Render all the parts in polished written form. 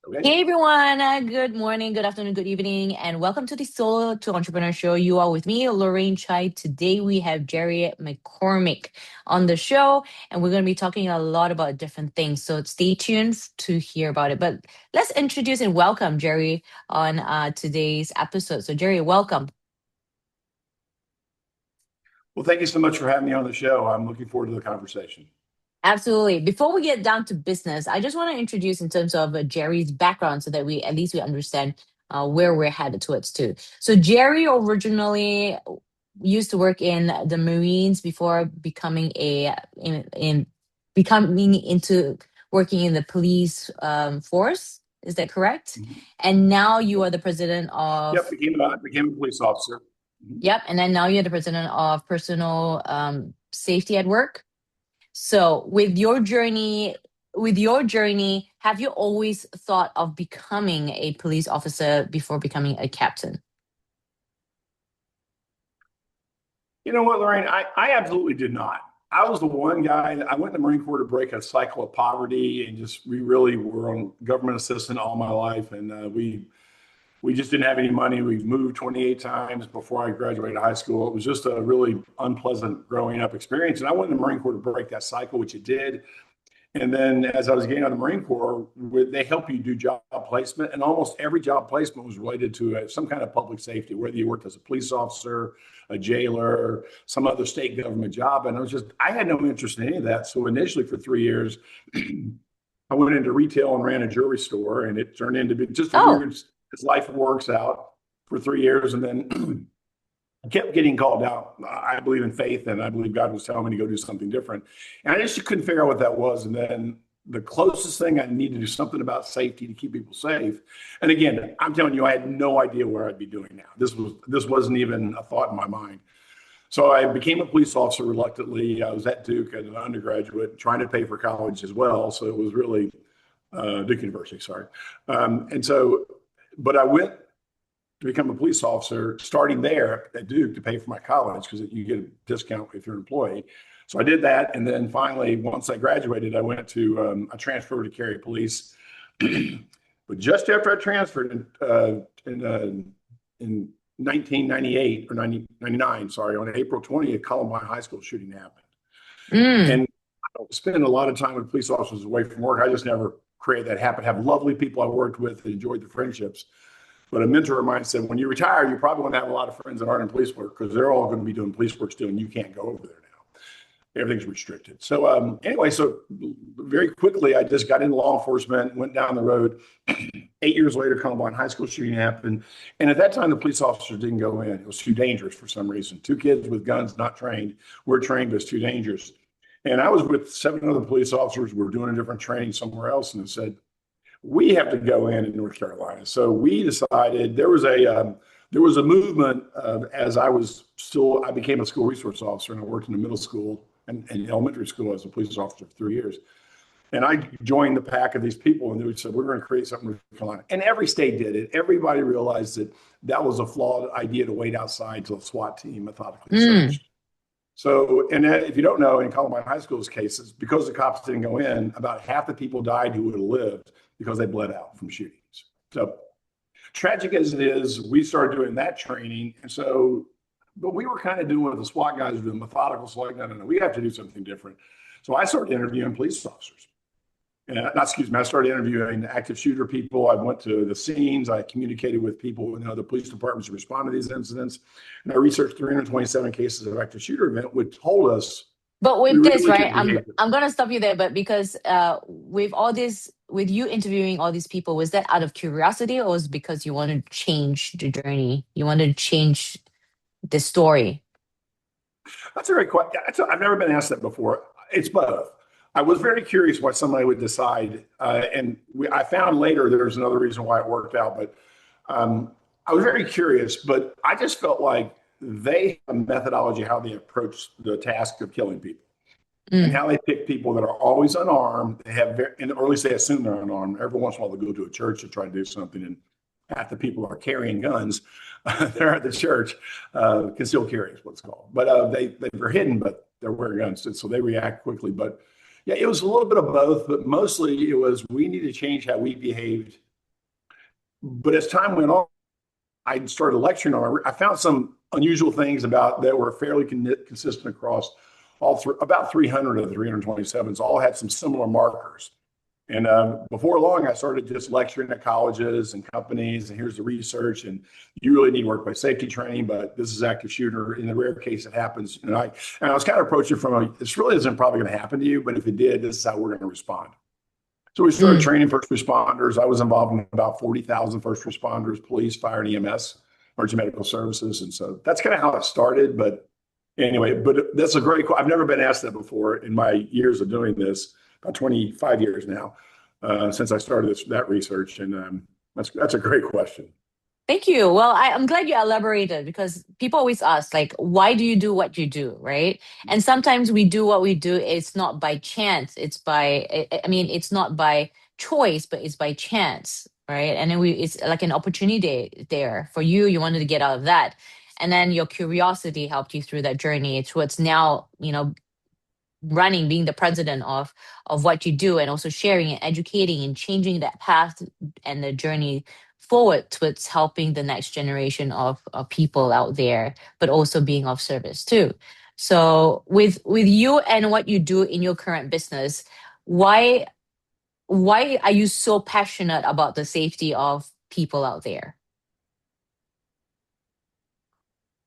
Okay. Hey everyone, good morning, good afternoon, good evening, and welcome to the Solo to Entrepreneur Show. You are with me, Lorraine Chai. Today we have Jerry McCormick on the show, and we're going to be talking a lot about different things. So stay tuned to hear about it. But let's introduce and welcome Jerry on today's episode. So, Jerry, welcome. Well, thank you so much for having me on the show. I'm looking forward to the conversation. Absolutely. Before we get down to business, I just want to introduce in terms of Jerry's background so that we at least we understand where we're headed towards too. So Jerry originally used to work in the Marines before becoming in becoming into working in the police force. Is that correct? Mhm. And now you are the president Yep, of became a police officer. Mhm. yep, and then now you're the president of personal safety at work. So, with your journey, have you always thought of becoming a police officer before becoming a captain? You know what, Lorraine? I absolutely did not. I was the one guy that I went in the Marine Corps to break a cycle of poverty, and just we really were on government assistance all my life, and we just didn't have any money. We moved 28 times before I graduated high school. It was just a really unpleasant growing up experience, and I went in the Marine Corps to break that cycle, which it did. And then as I was getting out of the Marine Corps, they help you do job placement. And almost every job placement was related to some kind of public safety, whether you worked as a police officer, a jailer, some other state government job. And I had no interest in any of that. So initially for 3 years, I went into retail and ran a jewelry store. And it turned into be just a Oh, weird, as life works out for 3 years. And then I kept getting called out. I believe in faith, and I believe God was telling me to go do something different. And I just couldn't figure out what that was. And then the closest thing, I need to do something about safety to keep people safe. And again, I'm telling you, I had no idea where I'd be doing now. This wasn't even a thought in my mind. So I became a police officer reluctantly. I was at Duke as an undergraduate, trying to pay for college as well. So it was really Duke University, sorry. And so, but I went to become a police officer, starting there at Duke to pay for my college because you get a discount if you're an employee. So I did that, and then finally, once I graduated, I transferred to Cary Police. But just after I transferred in 1998 or 99, sorry, on April 20th, Columbine High School shooting happened. mm. And I don't spend a lot of time with police officers away from work. I just never created that happen. Have lovely people I worked with and enjoyed the friendships. But a mentor of mine said, when you retire, you probably want to have a lot of friends that aren't in police work because they're all going to be doing police work still, and you can't go over there now. Everything's restricted. So anyway, so very quickly, I just got into law enforcement, went down the road. 8 years later, Columbine High School shooting happened. And at that time, the police officers didn't go in. It was too dangerous for some reason. Two kids with guns, not trained. We're trained, but it's too dangerous. And I was with 7 other police officers. We were doing a different training somewhere else, and it said, we have to go in North Carolina. So we decided there was a movement as I became a school resource officer, and I worked in the middle school and elementary school as a police officer for 3 years. And I joined the pack of these people, and they said, we're going to create something in North Carolina. And every state did it. Everybody realized that that was a flawed idea to wait outside till a SWAT team methodically Mm. searched. So, and if you don't know, in Columbine High School's cases, because the cops didn't go in, about half the people died who would have lived because they bled out from shootings. So, tragic as it is, we started doing that training. And so, but we were kind of doing what the SWAT guys were doing, methodical. So, like, no, we have to do something different. So, I started interviewing police officers. And excuse me, I started interviewing active shooter people. I went to the scenes. I communicated with people in other police departments who respond to these incidents. And I researched 327 cases of active shooter event, which told us But we with this, really right? could I'm behave. I'm gonna stop you there, but because with all this, with you interviewing all these people, was that out of curiosity or was it because you wanted to change the journey? You wanted to change the story? That's a great question. I've never been asked that before. It's both. I was very curious why somebody would decide, I found later there's another reason why it worked out. But I was very curious, but I just felt like they have a methodology how they approach the task of killing people and Mm. how they pick people that are always unarmed. They have, or at least they assume they're unarmed. Every once in a while, they go to a church to try to do something, and half the people are carrying guns. They're at the church, concealed carry is what it's called. But they're hidden, but they're wearing guns, and so they react quickly. But yeah, it was a little bit of both, but mostly it was we need to change how we behaved But as time went on, I started lecturing on it. I found some unusual things about that were fairly consistent across all three, about 300 of the 327s, all had some similar markers. And before long, I started just lecturing at colleges and companies, and here's the research, and you really need workplace safety training, but this is active shooter. In the rare case it happens, and I was kind of approaching from this really isn't probably going to happen to you, but if it did, this is how we're going to respond. So we started Mm. training first responders. I was involved in about 40,000 first responders, police, fire, and EMS, emergency medical services, and so that's kind of how it started. But anyway, that's a great. I've never been asked that before in my years of doing this, about 25 years now, since I started that research, and that's a great question. Thank you. Well, I'm glad you elaborated because people always ask, like, why do you do what you do, right? And sometimes we do what we do, it's not by chance. It's by, I mean, it's not by choice, but it's by chance, right? And then it's like an opportunity there for you. You wanted to get out of that. And then your curiosity helped you through that journey towards now, running, being the president of what you do, and also sharing and educating and changing that path and the journey forward towards helping the next generation of people out there, but also being of service too. So with you and what you do in your current business, why why are you so passionate about the safety of people out there?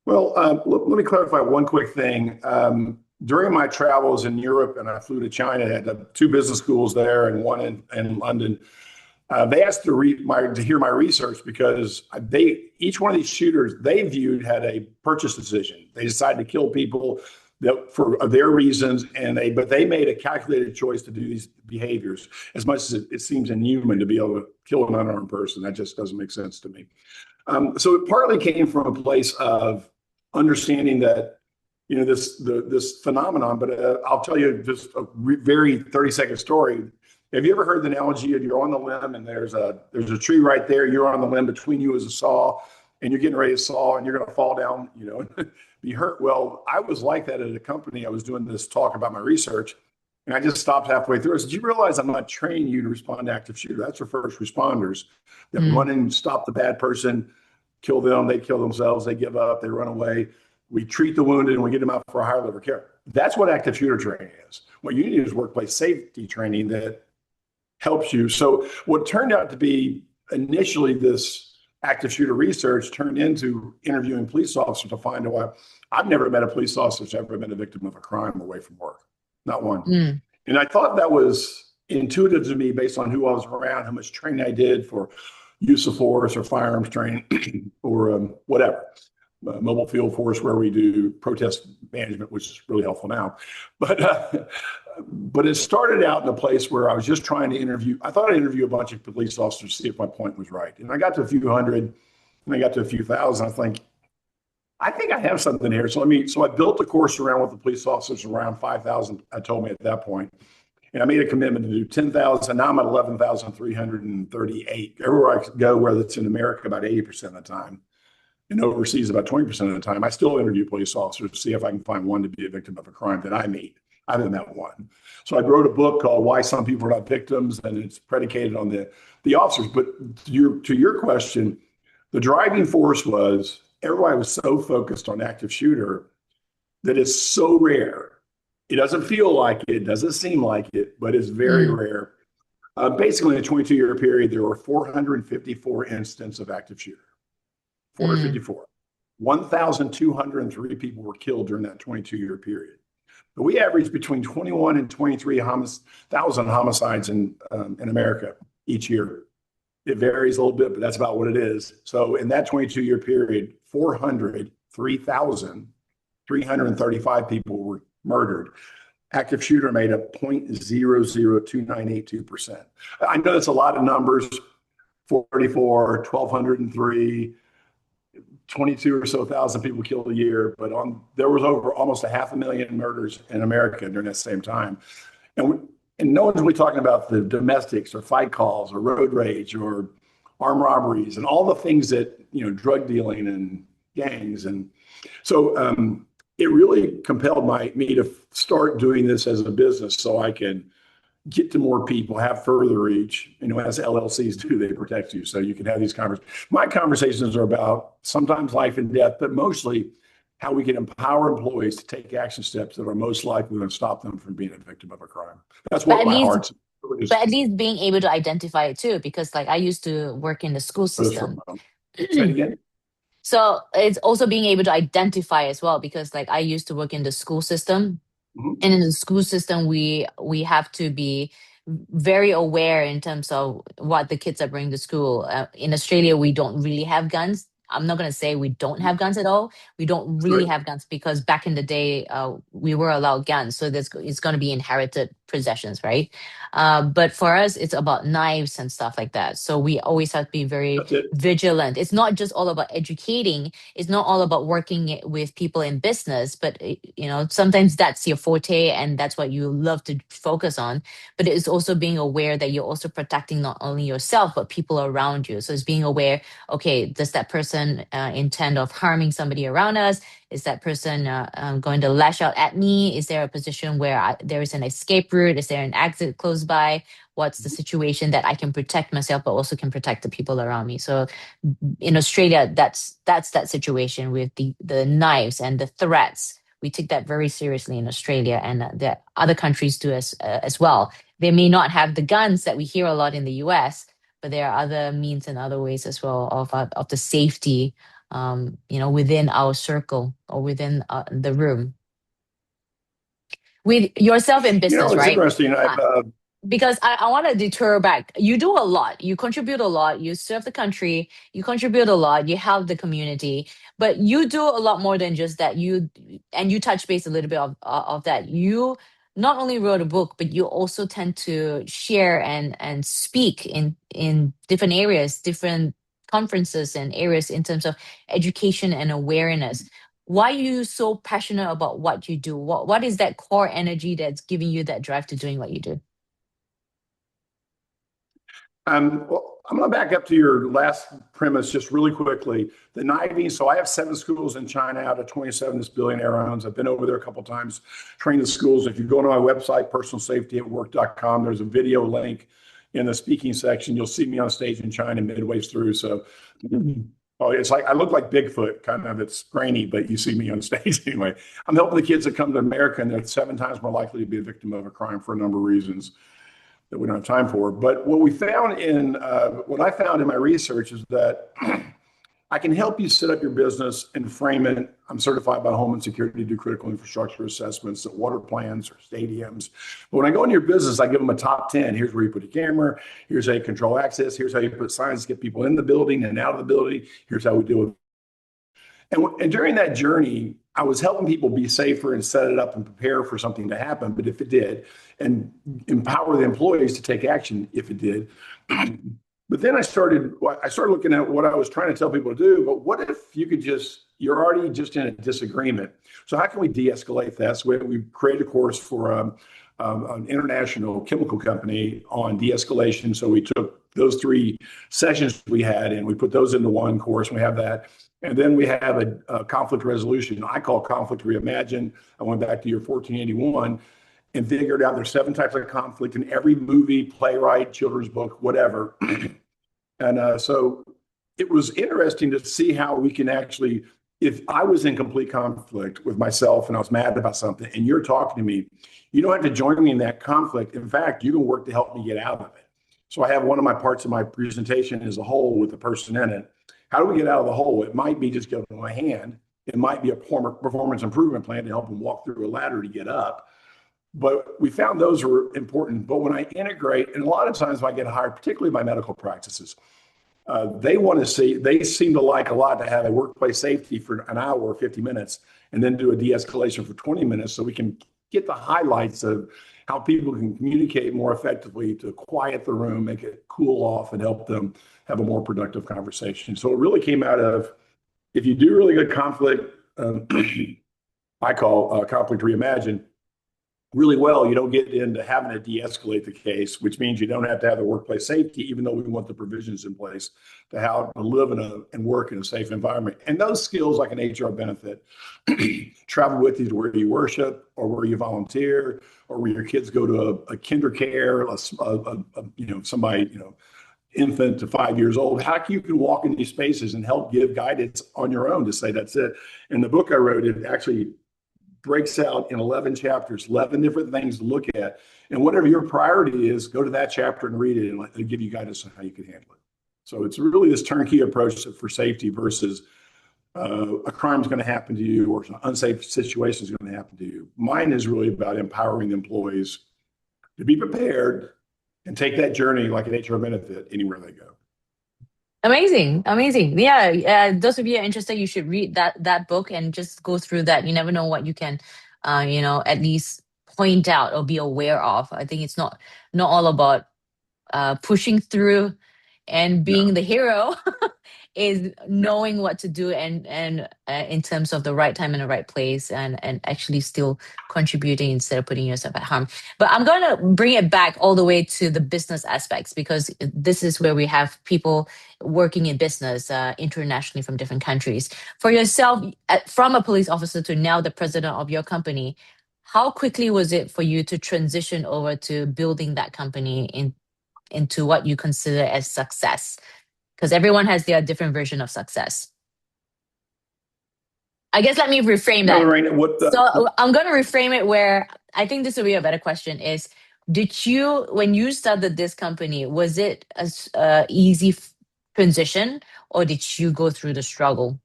Well, let me clarify one quick thing. During my travels in Europe, and I flew to China, I had two business schools there and one in London. They asked to hear my research because each one of these shooters they viewed had a purchase decision. They decided to kill people that for their reasons, but they made a calculated choice to do these behaviors. As much as it seems inhuman to be able to kill an unarmed person, that just doesn't make sense to me. So it partly came from a place of understanding that this phenomenon. But I'll tell you just a very 30-second story. Have you ever heard the analogy of you're on the limb and there's a tree right there, you're on the limb, between you is a saw, and you're getting ready to saw and you're going to fall down, and be hurt? Well, I was like that at a company. I was doing this talk about my research, and I just stopped halfway through. I said, you realize I'm not training you to respond to active shooter. That's for first responders that Mm, run in and stop the bad person, kill them, they kill themselves, they give up, they run away. We treat the wounded and we get them out for a higher level of care. That's what active shooter training is. What you need is workplace safety training that helps you. So what turned out to be initially this active shooter research turned into interviewing police officers to find out why. I've never met a police officer who's ever been a victim of a crime away from work. Not one. mm, And I thought that was intuitive to me based on who I was around, how much training I did for use of force or firearms training or whatever. Mobile field force where we do protest management, which is really helpful now. But it started out in a place where I was just trying to interview. I thought I'd interview a bunch of police officers to see if my point was right. And I got to a few hundred, and I got to a few thousand. I think I have something here. So I built a course around what the police officers around 5,000 told me at that point. And I made a commitment to do 10,000. Now I'm at 11,338. Everywhere I go, whether it's in America, about 80% of the time, and overseas about 20% of the time, I still interview police officers to see if I can find one to be a victim of a crime that I meet. I haven't met one. So I wrote a book called Why Some People Are Not Victims, and it's predicated on the officers. But to your question, the driving force was everybody was so focused on active shooter that it's so rare. It doesn't feel like it, doesn't seem like it, but it's very mm, rare. Basically, in a 22-year period, there were 454 incidents of active shooter. mm, 454. 1,203 people were killed during that 22-year period. But we average between 21 and 23,000 homicides in America each year. It varies a little bit, but that's about what it is. So in that 22-year period, 335 people were murdered. Active shooter made up 0.002982%. I know that's a lot of numbers, 44, 1,203, 22 or so thousand people killed a year, but there was over almost 500,000 murders in America during that same time. And no one's really talking about the domestics or fight calls or road rage or armed robberies and all the things that, drug dealing and gangs. And so it really compelled me to start doing this as a business so I can get to more people, have further reach. As LLCs do, they protect you. So you can have these conversations. My conversations are about sometimes life and death, but mostly how we can empower employees to take action steps that are most likely to stop them from being a victim of a crime. That's But what at my least heart's but at least being able to identify it too, because like I used to work in the school from. system. Say it again. So it's also being able to identify as well, because like I used to work in the school system, Mhm. and in the school system we have to be very aware in terms of what the kids are bringing to school. In Australia, we don't really have guns. I'm not going to say we don't have guns at all. We don't really Right. have guns because back in the day, we were allowed guns. So it's going to be inherited possessions, right? But for us, it's about knives and stuff like that. So we always have to be very That's it. vigilant. It's not just all about educating. It's not all about working with people in business, but sometimes that's your forte and that's what you love to focus on, but it's also being aware that you're also protecting not only yourself but people around you. So it's being aware, okay, does that person intend of harming somebody around us? Is that person going to lash out at me? Is there a position where there is an escape route? Is there an exit close by? What's the situation that I can protect myself but also can protect the people around me? So in Australia, that's that situation with the knives and the threats. We take that very seriously in Australia, and that other countries do as well. They may not have the guns that we hear a lot in the US, but there are other means and other ways as well of the safety, within our circle or within the room. With yourself in business, It's right? interesting. Because I want to deter back. You do a lot. You contribute a lot. You serve the country. You contribute a lot. You help the community. But you do a lot more than just that. You touch base a little bit of that. You not only wrote a book, but you also tend to share and speak in different areas, different conferences and areas in terms of education and awareness. Why are you so passionate about what you do? What is that core energy that's giving you that drive to doing what you do? Well, I'm going to back up to your last premise just really quickly. The kniving. So I have 7 schools in China out of 27 this billionaire owns. I've been over there a couple of times, trained the schools. If you go to my website, personalsafetyatwork.com, there's a video link in the speaking section. You'll see me on stage in China midway through. So oh, it's like I look like Bigfoot, kind of. It's grainy, but you see me on stage anyway. I'm helping the kids that come to America, and they're 7 times more likely to be a victim of a crime for a number of reasons that we don't have time for. But what I found in my research is that I can help you set up your business and frame it. I'm certified by Homeland Security to do critical infrastructure assessments at water plants or stadiums. But when I go into your business, I give them a top 10. Here's where you put a camera. Here's how you control access. Here's how you put signs to get people in the building and out of the building. Here's how we deal with. And during that journey, I was helping people be safer and set it up and prepare for something to happen. But if it did, and empower the employees to take action if it did. But then I started looking at what I was trying to tell people to do. But what if you're already just in a disagreement? So how can we de-escalate that? So we created a course for an international chemical company on de-escalation. So we took those 3 sessions we had and we put those into one course. We have that. And then we have a conflict resolution. I call conflict reimagined. I went back to your 1481 and figured out there's 7 types of conflict in every movie, playwright, children's book, whatever. And so it was interesting to see how we can actually, if I was in complete conflict with myself and I was mad about something and you're talking to me, you don't have to join me in that conflict. In fact, you can work to help me get out of it. So I have one of my parts of my presentation is a hole with a person in it. How do we get out of the hole? It might be just giving them a hand. It might be a performance improvement plan to help them walk through a ladder to get up. But we found those were important. But when I integrate, and a lot of times when I get hired, particularly by medical practices, they seem to like a lot to have a workplace safety for an hour or 50 minutes and then do a de-escalation for 20 minutes so we can get the highlights of how people can communicate more effectively to quiet the room, make it cool off, and help them have a more productive conversation. So it really came out of, if you do really good conflict, I call conflict reimagined, really well, you don't get into having to de-escalate the case, which means you don't have to have the workplace safety, even though we want the provisions in place to how to live and work in a safe environment. And those skills, like an HR benefit, travel with you to where you worship or where you volunteer or where your kids go to a kinder care, somebody, infant to 5 years old. How you can walk in these spaces and help give guidance on your own to say that's it. In the book I wrote, it actually breaks out in 11 chapters, 11 different things to look at. And whatever your priority is, go to that chapter and read it, and it'll give you guidance on how you can handle it. So it's really this turnkey approach for safety versus a crime is going to happen to you or an unsafe situation is going to happen to you. Mine is really about empowering employees to be prepared and take that journey like an HR benefit anywhere they go. Amazing, amazing. Yeah, those of you are interested, you should read that book and just go through that. You never know what you can, at least point out or be aware of. I think it's not all about pushing through and being No. the hero. Is knowing what to do and in terms of the right time and the right place and actually still contributing instead of putting yourself at harm. But I'm going to bring it back all the way to the business aspects because this is where we have people working in business internationally from different countries. For yourself, from a police officer to now the president of your company, how quickly was it for you to transition over to building that company into what you consider as success? Because everyone has their different version of success. I guess let me reframe No, that. Lorraine, what the So I'm going to reframe it where I think this will be a better question is, did you, when you started this company, was it a easy transition or did you go through the struggle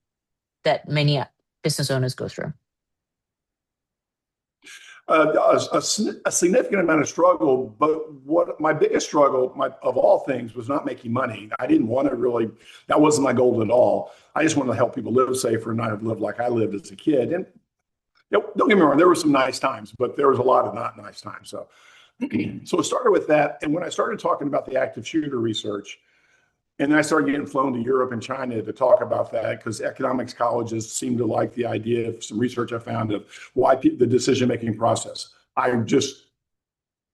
that many business owners go through? a significant amount of struggle, but what my biggest struggle, of all things, was not making money. I didn't want to really. That wasn't my goal at all. I just wanted to help people live safer and not have lived like I lived as a kid. And don't get me wrong, there were some nice times, but there was a lot of not nice times. So, so it started with that. And when I started talking about the active shooter research, and then I started getting flown to Europe and China to talk about that because economics colleges seem to like the idea of some research I found of why the decision-making process. I just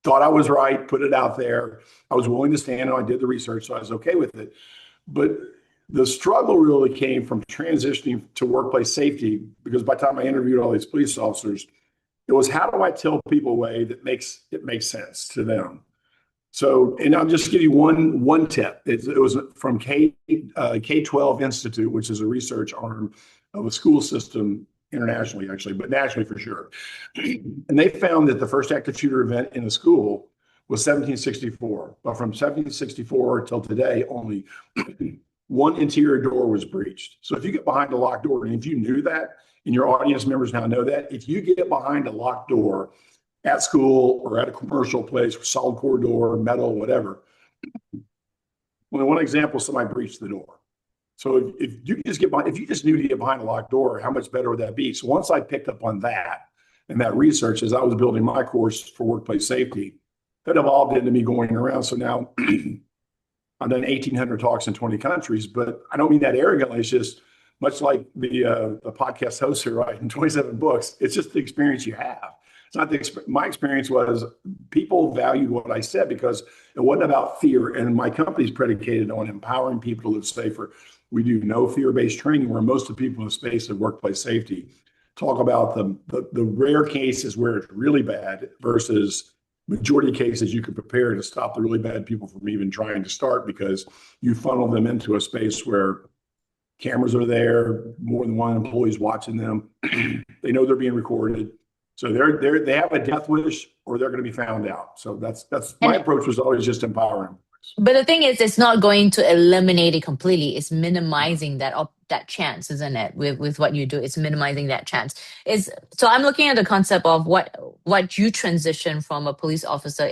thought I was right, put it out there. I was willing to stand and I did the research, so I was okay with it. But the struggle really came from transitioning to workplace safety because by the time I interviewed all these police officers, it was how do I tell people a way that makes sense to them? So, and I'll just give you one tip. It was from K-12 Institute, which is a research arm of a school system internationally, actually, but nationally for sure. And they found that the first active shooter event in a school was 1764. But from 1764 till today, only one interior door was breached. So if you get behind a locked door, and if you knew that, and your audience members now know that, if you get behind a locked door at school or at a commercial place, solid core door, metal, whatever. Well, one example, somebody breached the door. So if you just if you just knew to get behind a locked door, how much better would that be? So once I picked up on that and that research as I was building my course for workplace safety, that evolved into me going around. So now I've done 1,800 talks in 20 countries, but I don't mean that arrogantly. It's just much like the podcast host here, right? In 27 books, it's just the experience you have. It's not my experience was people valued what I said because it wasn't about fear. And my company's predicated on empowering people to live safer. We do no fear-based training where most of the people in the space of workplace safety talk about the rare cases where it's really bad versus majority of cases you can prepare to stop the really bad people from even trying to start because you funnel them into a space where cameras are there, more than one employee's watching them. They know they're being recorded. So they have a death wish or they're going to be found out. So that's my approach was always just empowering. But the thing is, it's not going to eliminate it completely. It's minimizing that chance, isn't it? With what you do, it's minimizing that chance. So I'm looking at the concept of what you transition from a police officer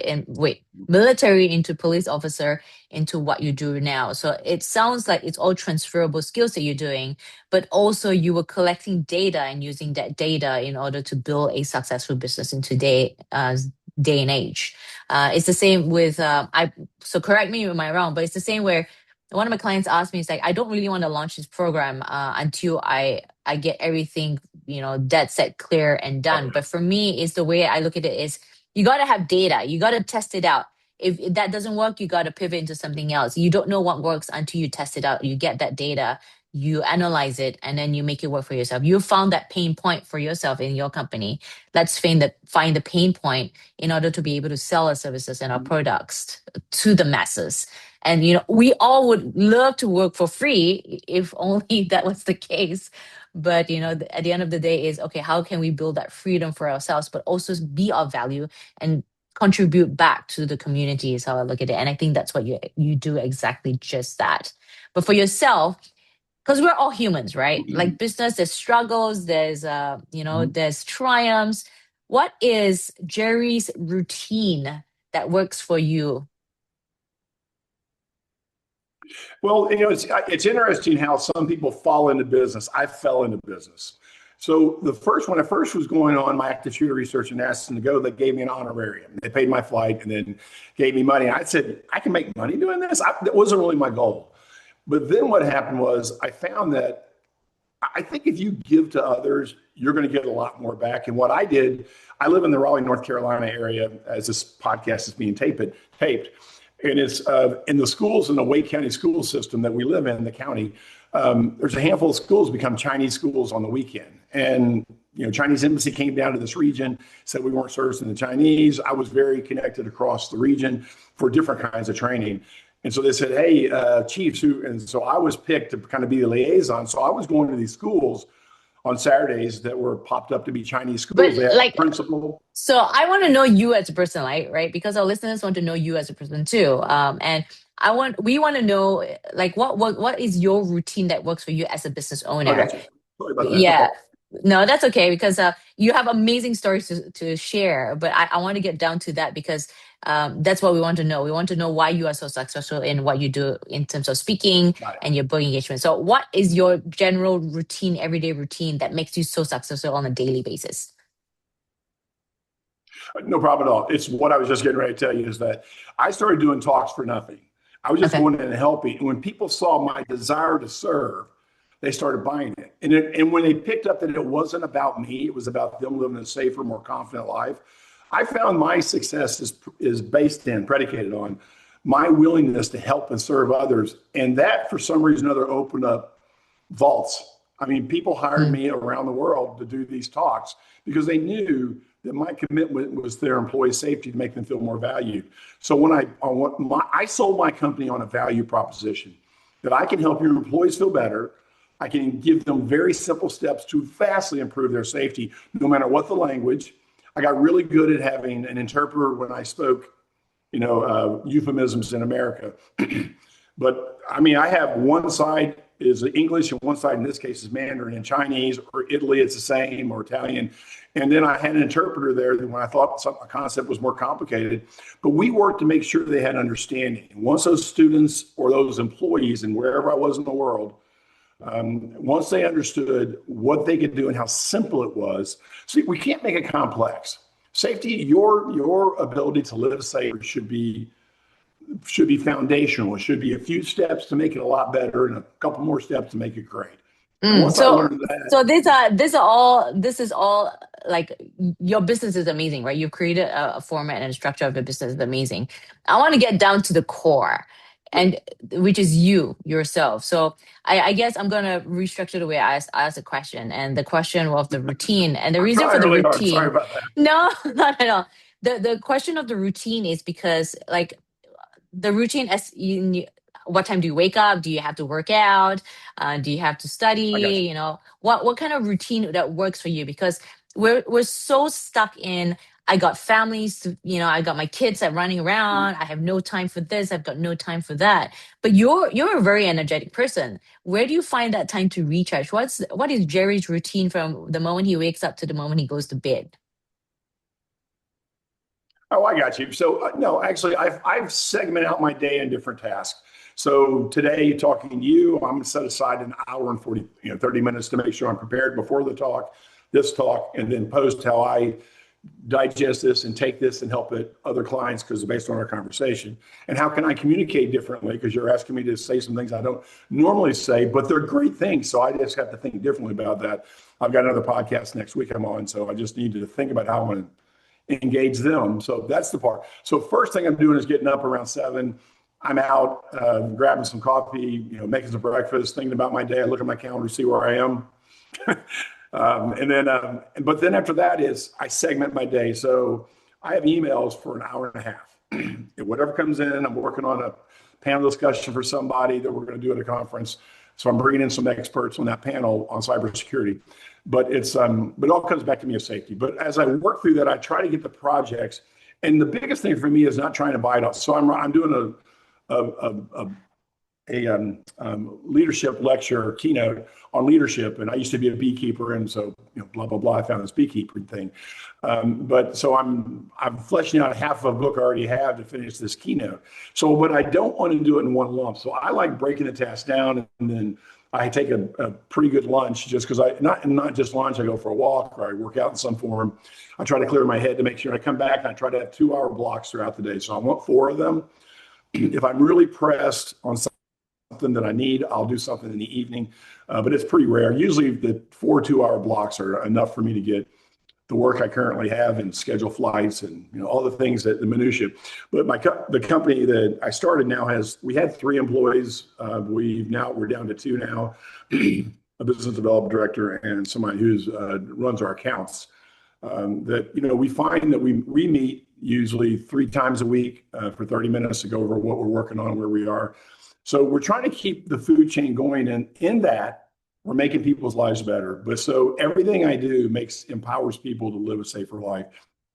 military into police officer into what you do now. So it sounds like it's all transferable skills that you're doing, but also you were collecting data and using that data in order to build a successful business in today day and age. It's the same with so correct me if I'm wrong, but it's the same where one of my clients asked me, it's like, I don't really want to launch this program until I I get everything, dead set, clear and done. But for me, it's the way I look at it is you got to have data. You got to test it out. If that doesn't work, you got to pivot into something else. You don't know what works until you test it out. You get that data, you analyze it, and then you make it work for yourself. You found that pain point for yourself in your company. Let's find the pain point in order to be able to sell our services and our products to the masses. And we all would love to work for free if only that was the case. But at the end of the day is okay, how can we build that freedom for ourselves, but also be of value and contribute back to the community is how I look at it. And I think that's what you do exactly just that. But for yourself, because we're all humans, right? Like business, there's struggles, there's triumphs. What is Jerry's routine that works for you? Well, it's interesting how some people fall into business. I fell into business. So when I first was going on my active shooter research and asked them to go, they gave me an honorarium. They paid my flight and then gave me money. I said, I can make money doing this. That wasn't really my goal. But then what happened was I found that I think if you give to others, you're going to get a lot more back. And what I did, I live in the Raleigh, North Carolina area as this podcast is being taped. And it's in the schools in the Wake County school system that we live in the county. There's a handful of schools become Chinese schools on the weekend. And, Chinese embassy came down to this region, said we weren't servicing the Chinese. I was very connected across the region for different kinds of training. And so they said, hey, chiefs, and so I was picked to kind of be the liaison. So I was going to these schools on Saturdays that were popped up to be Chinese schools. But they had like, a principal. so I want to know you as a person, right? Because our listeners want to know you as a person too. And we want to know, like, what is your routine that works for you as a business I owner? got you. Sorry about that. Yeah. Okay. No, that's okay because you have amazing stories to share. But I want to get down to that because that's what we want to know. We want to know why you are so successful in what you do in terms of speaking Got it. and your book engagement. So, what is your general routine, everyday routine that makes you so successful on a daily basis? No problem at all. It's what I was just getting ready to tell you is that I started doing talks for nothing. I was just Okay. going in and helping. And when people saw my desire to serve, they started buying it. And when they picked up that it wasn't about me, it was about them living a safer, more confident life. I found my success is predicated on my willingness to help and serve others. And that, for some reason or other, opened up vaults. I mean, people hired Mm, me around the world to do these talks because they knew that my commitment was their employee safety to make them feel more valued. So when I sold my company on a value proposition that I can help your employees feel better. I can give them very simple steps to vastly improve their safety, no matter what the language. I got really good at having an interpreter when I spoke, euphemisms in America. But I mean, I have one side is English and one side in this case is Mandarin. In Chinese or Italy, it's the same, or Italian. And then I had an interpreter there when I thought a concept was more complicated. But we worked to make sure they had understanding. And once those students or those employees, and wherever I was in the world, once they understood what they could do and how simple it was, see, we can't make it complex. Safety, your ability to live safe should be foundational. It should be a few steps to make it a lot better and a couple more steps to make it great. And mm. once I So, learned that, so this is all like your business is amazing, right? You've created a format and a structure of the business is amazing. I want to get down to the core, and which is you yourself. So I guess I'm gonna restructure the way I ask the question, and the question of the routine, and the I'm reason for trying the really hard. Sorry routine. about that. No, not at all. The question of the routine is because like the routine as what time do you wake up? Do you have to work out? Do you have to I got study? you. What kind of routine that works for you? Because we're so stuck in I got families I got my kids that running around. I have no time for this. I've got no time for that. But you're a very energetic person. Where do you find that time to recharge? What is Jerry's routine from the moment he wakes up to the moment he goes to bed? Oh, I got you. So no, actually, I've segmented out my day in different tasks. So today, talking to you, I'm going to set aside an hour and 30 minutes to make sure I'm prepared before this talk, and then post how I digest this and take this and help it other clients because based on our conversation? And how can I communicate differently? Because you're asking me to say some things I don't normally say, but they're great things. So I just have to think differently about that. I've got another podcast next week I'm on, so I just need to think about how I'm going to engage them. So that's the part. So first thing I'm doing is getting up around 7. I'm out grabbing some coffee, making some breakfast, thinking about my day. I look at my calendar, see where I am. But then after that is I segment my day. So I have emails for an hour and a half. And whatever comes in, I'm working on a panel discussion for somebody that we're going to do at a conference. So I'm bringing in some experts on that panel on cybersecurity. But it all comes back to me as safety. But as I work through that, I try to get the projects. And the biggest thing for me is not trying to buy it up. So I'm doing a leadership lecture keynote on leadership, and I used to be a beekeeper, and so blah blah blah. I found this beekeeping thing, but so I'm fleshing out half of a book I already have to finish this keynote. But I don't want to do it in one lump. So I like breaking the task down, and then I take a pretty good lunch just because not just lunch. I go for a walk or I work out in some form. I try to clear my head to make sure I come back, and I try to have 2-hour blocks throughout the day. So I want 4 of them. If I'm really pressed on something that I need, I'll do something in the evening, but it's pretty rare. Usually the 4 2-hour blocks are enough for me to get the work I currently have and schedule flights and all the things that the minutia. But the company that I started now we had 3 employees. We're down to 2 now, a business development director and somebody who's runs our accounts. We find that we meet usually 3 times a week for 30 minutes to go over what we're working on, where we are. So we're trying to keep the food chain going, and in that, we're making people's lives better. But so everything I do empowers people to live a safer life.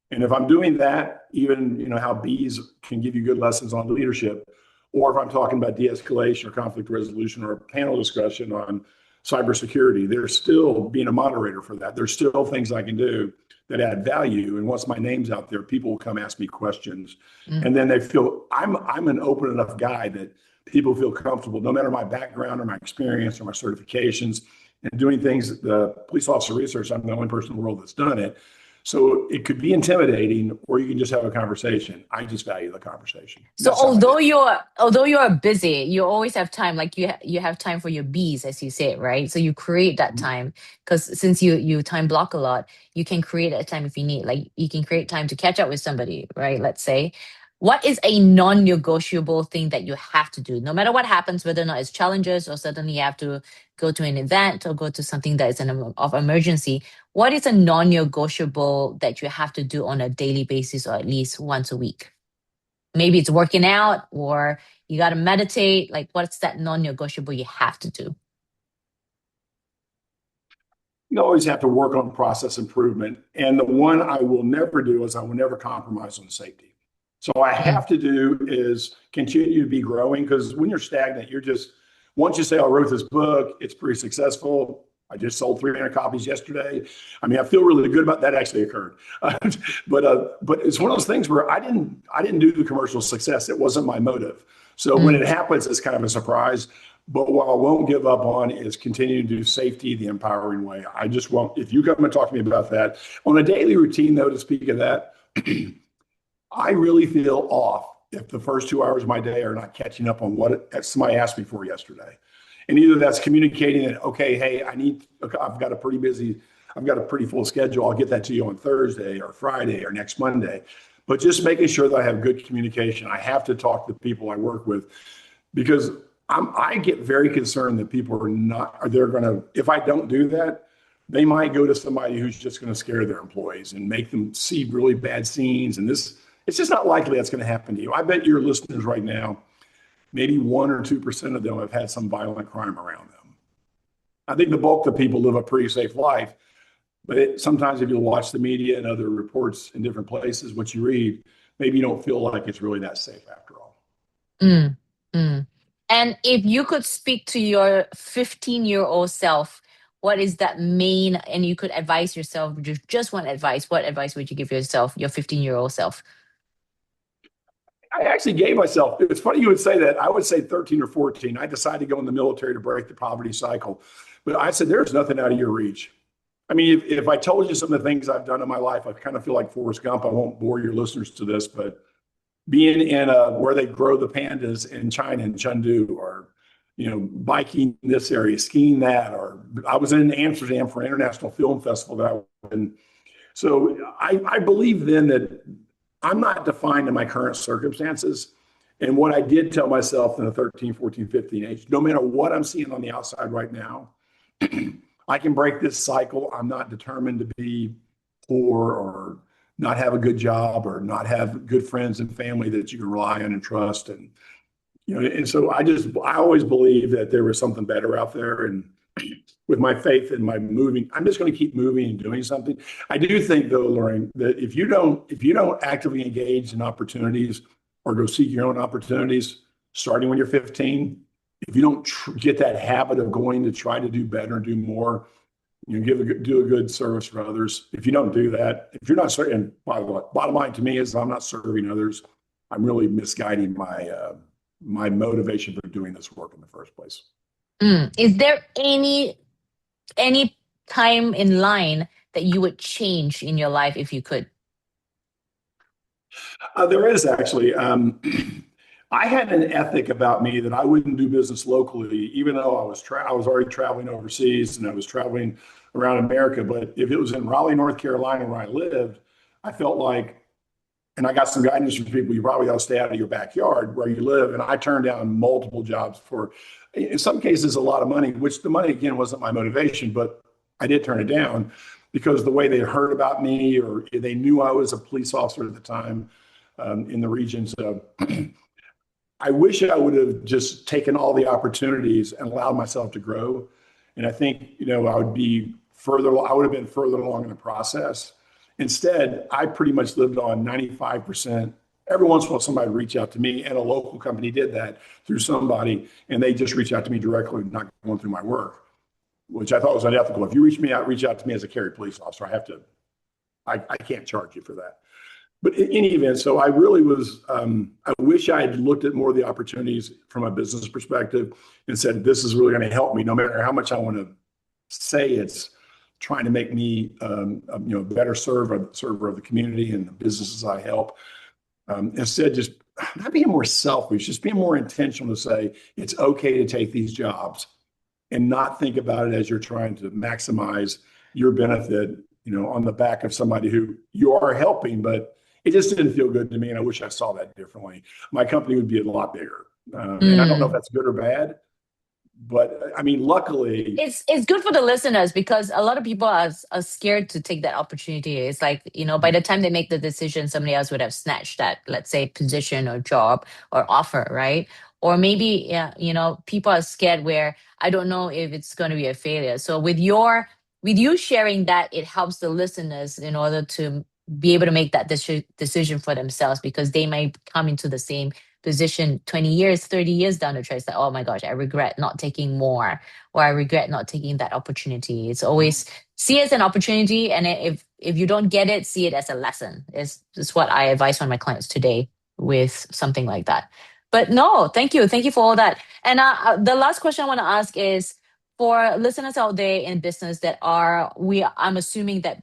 And if I'm doing that, even how bees can give you good lessons on leadership, or if I'm talking about de-escalation or conflict resolution or a panel discussion on cybersecurity, there's still being a moderator for that. There's still things I can do that add value. And once my name's out there, people will come ask me questions. And then they feel I'm an open enough guy that people feel comfortable, no matter my background or my experience or my certifications, and doing things. The police officer research, I'm the only person in the world that's done it. So it could be intimidating, or you can just have a conversation. I just value the conversation. So although you're busy, you always have time. Like you have time for your bees, as you say, right? So you create that time, because since you time block a lot, you can create that time if you need. Like you can create time to catch up with somebody, right? Let's say. What is a non-negotiable thing that you have to do, no matter what happens, whether or not it's challenges or suddenly you have to go to an event or go to something that is of emergency? What is a non-negotiable that you have to do on a daily basis or at least once a week? Maybe it's working out, or you got to meditate. Like, what's that non-negotiable you have to do? You always have to work on process improvement. And the one I will never do is I will never compromise on safety. So I have to do is continue to be growing, because when you're stagnant, once you say, I wrote this book, it's pretty successful. I just sold 300 copies yesterday. I mean, I feel really good about that. Actually occurred. But it's one of those things where I didn't do the commercial success. It wasn't my motive. So when it happens, it's kind of a surprise. But what I won't give up on is continue to do safety the empowering way. I just won't. If you come and talk to me about that on a daily routine, though, to speak of that, I really feel off if the first 2 hours of my day are not catching up on what somebody asked me for yesterday. And either that's communicating that, okay, hey, I've got a pretty full schedule. I'll get that to you on Thursday or Friday or next Monday. But just making sure that I have good communication. I have to talk to the people I work with, because I get very concerned that people if I don't do that, they might go to somebody who's just going to scare their employees and make them see really bad scenes. And it's just not likely that's going to happen to you. I bet your listeners right now, maybe 1 or 2% of them have had some violent crime around them. I think the bulk of the people live a pretty safe life, but sometimes if you watch the media and other reports in different places, what you read, maybe you don't feel like it's really that safe after all. Mm, mm. And if you could speak to your 15-year-old self, what is that main, and you could advise yourself, just one advice, what advice would you give yourself, your 15-year-old self? I actually gave myself, it's funny you would say that. I would say 13 or 14. I decided to go in the military to break the poverty cycle. But I said, there's nothing out of your reach. I mean, if I told you some of the things I've done in my life, I kind of feel like Forrest Gump. I won't bore your listeners to this, but being in where they grow the pandas in China, in Chengdu, or biking this area, skiing that, or I was in Amsterdam for an international film festival that I was in. So I believe then that I'm not defined in my current circumstances. And what I did tell myself in the 13, 14, 15 age, no matter what I'm seeing on the outside right now, I can break this cycle. I'm not determined to be poor or not have a good job or not have good friends and family that you can rely on and trust. And so I always believe that there was something better out there. And with my faith and my moving, I'm just going to keep moving and doing something. I do think though, Lauren, that if you don't actively engage in opportunities or go seek your own opportunities, starting when you're 15, if you don't get that habit of going to try to do better and do more, do a good service for others. If you don't do that, if you're not serving, and by the way, bottom line to me is I'm not serving others. I'm really misguiding my motivation for doing this work in the first place. Is there any time in line that you would change in your life if you could? There is actually. I had an ethic about me that I wouldn't do business locally, even though I was already traveling overseas and I was traveling around America. But if it was in Raleigh, North Carolina, where I lived, I felt like, and I got some guidance from people, you probably ought to stay out of your backyard where you live. And I turned down multiple jobs for, in some cases, a lot of money, which the money, again, wasn't my motivation, but I did turn it down because the way they heard about me or they knew I was a police officer at the time in the region. So I wish I would have just taken all the opportunities and allowed myself to grow. And I think, I would have been further along in the process. Instead, I pretty much lived on 95%. Every once in a while, somebody would reach out to me, and a local company did that through somebody, and they just reach out to me directly, not going through my work, which I thought was unethical. If you reach out to me as a Cary police officer, I can't charge you for that. But in any event, so I really was, I wish I had looked at more of the opportunities from a business perspective and said, this is really going to help me, no matter how much I want to say it's trying to make me a better server of the community and the businesses I help. Instead, just not being more selfish, just being more intentional to say, it's okay to take these jobs and not think about it as you're trying to maximize your benefit, on the back of somebody who you are helping, but it just didn't feel good to me, and I wish I saw that differently. My company would be a lot bigger, and I don't know if that's good or bad, but I mean, luckily, It's good for the listeners because a lot of people are scared to take that opportunity. It's like, by the time they make the decision, somebody else would have snatched that, let's say, position or job or offer, right? Or maybe, yeah, people are scared where I don't know if it's going to be a failure. So with you sharing that, it helps the listeners in order to be able to make that decision for themselves because they might come into the same position 20 years, 30 years down the track. It's like, oh my gosh, I regret not taking more, or I regret not taking that opportunity. It's always see it as an opportunity. And if you don't get it, see it as a lesson. Is what I advise on my clients today with something like that. But no, thank you. Thank you for all that. And the last question I want to ask is for listeners out there in business I'm assuming that,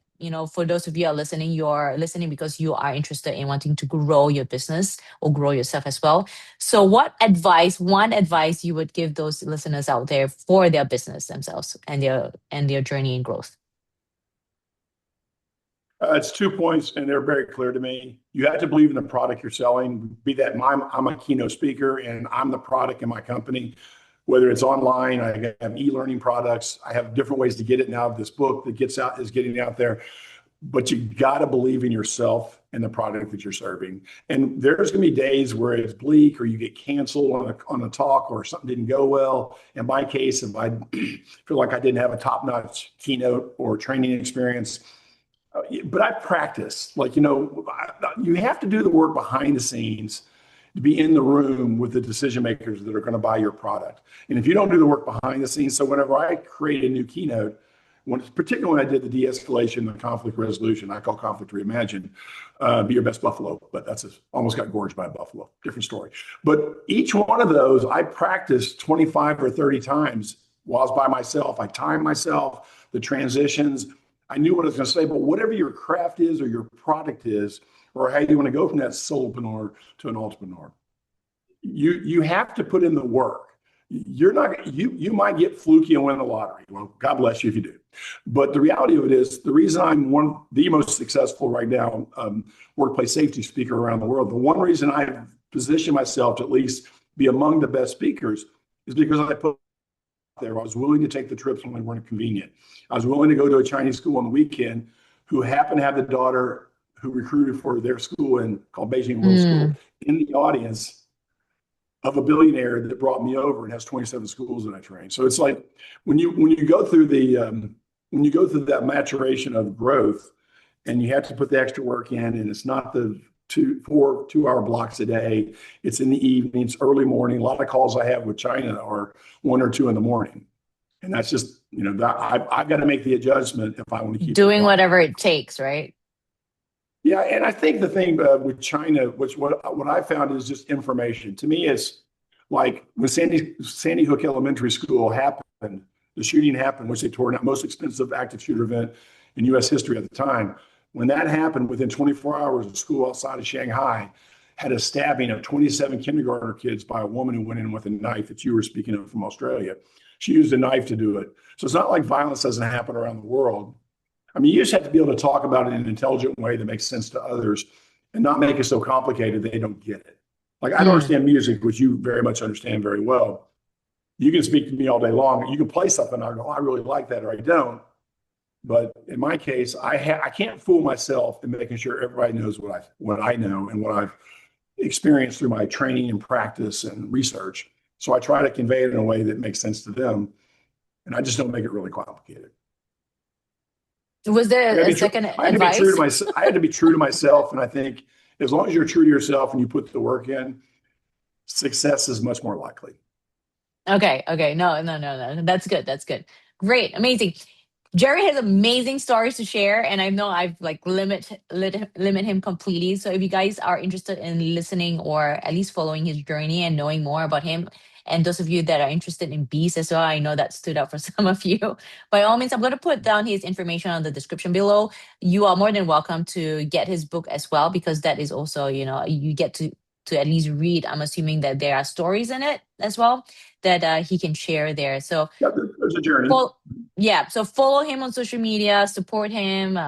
for those of you who are listening, you're listening because you are interested in wanting to grow your business or grow yourself as well. So one advice you would give those listeners out there for their business themselves and their journey in growth? It's 2 points, and they're very clear to me. You have to believe in the product you're selling. Be that I'm a keynote speaker, and I'm the product in my company. Whether it's online, I have e-learning products. I have different ways to get it now. This book that is getting out there. But you got to believe in yourself and the product that you're serving. And there's going to be days where it's bleak or you get canceled on a talk or something didn't go well. In my case, if I feel like I didn't have a top-notch keynote or training experience, but I practice. You have to do the work behind the scenes to be in the room with the decision makers that are going to buy your product. And if you don't do the work behind the scenes, so whenever I create a new keynote, particularly when I did the de-escalation and conflict resolution, I call conflict reimagined, be your best buffalo, but almost got gorged by a buffalo, different story. But each one of those, I practiced 25 or 30 times while I was by myself. I timed myself, the transitions. I knew what I was going to say, but whatever your craft is or your product is, or how you want to go from that solopreneur to an entrepreneur, you have to put in the work. You're not you might get fluky and win the lottery. Well, God bless you if you do. But the reality of it is, the reason I'm the most successful right now workplace safety speaker around the world, the one reason I position myself to at least be among the best speakers is because I put there. I was willing to take the trips when they weren't convenient. I was willing to go to a Chinese school on the weekend who happened to have the daughter who recruited for their school called Beijing World School Mm. in the audience of a billionaire that brought me over and has 27 schools that I train. So it's like when you go through when you go through that maturation of growth, and you have to put the extra work in, and it's not the 2 hour blocks a day. It's in the evenings, early morning. A lot of calls I have with China are 1 or 2 in the morning, and that's just that I've got to make the adjustment if I want to keep the Doing product. whatever it takes, right? Yeah, and I think the thing with China, which what I found is just information. To me, it's like when Sandy Hook Elementary School happened, the shooting happened, which they tore down, most expensive active shooter event in U.S. history at the time. When that happened, within 24 hours, a school outside of Shanghai had a stabbing of 27 kindergartner kids by a woman who went in with a knife that you were speaking of from Australia. She used a knife to do it. So it's not like violence doesn't happen around the world. I mean, you just have to be able to talk about it in an intelligent way that makes sense to others and not make it so complicated they don't get it. Like, I don't Mm. understand music, which you very much understand very well. You can speak to me all day long. You can play something. I go, oh, I really like that, or I don't. But in my case, I can't fool myself in making sure everybody knows what I know and what I've experienced through my training and practice and research. So I try to convey it in a way that makes sense to them, and I just don't make it really complicated. Was I there got to a be true. second I had to be true to advice? myself. I had to be true to myself, and I think as long as you're true to yourself and you put the work in, success is much more likely. Okay, okay. No, no, no, no. That's good. That's good. Great. Amazing. Jerry has amazing stories to share, and I know I've like limit him completely. So if you guys are interested in listening or at least following his journey and knowing more about him, and those of you that are interested in bees as well, I know that stood out for some of you. By all means, I'm going to put down his information on the description below. You are more than welcome to get his book as well, because that is also, you get to at least read. I'm assuming that there are stories in it as well that he can share there. So Yeah, there's a journey. follow, yeah, so follow him on social media, support him,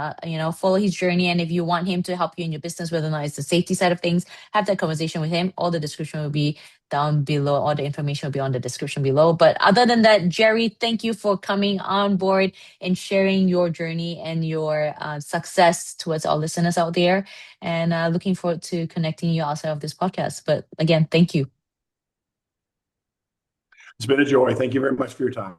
follow his journey. And if you want him to help you in your business, whether or not it's the safety side of things, have that conversation with him. All the description will be down below. All the information will be on the description below. But other than that, Jerry, thank you for coming on board and sharing your journey and your success towards our listeners out there. And looking forward to connecting you outside of this podcast. But again, thank you. It's been a joy. Thank you very much for your time.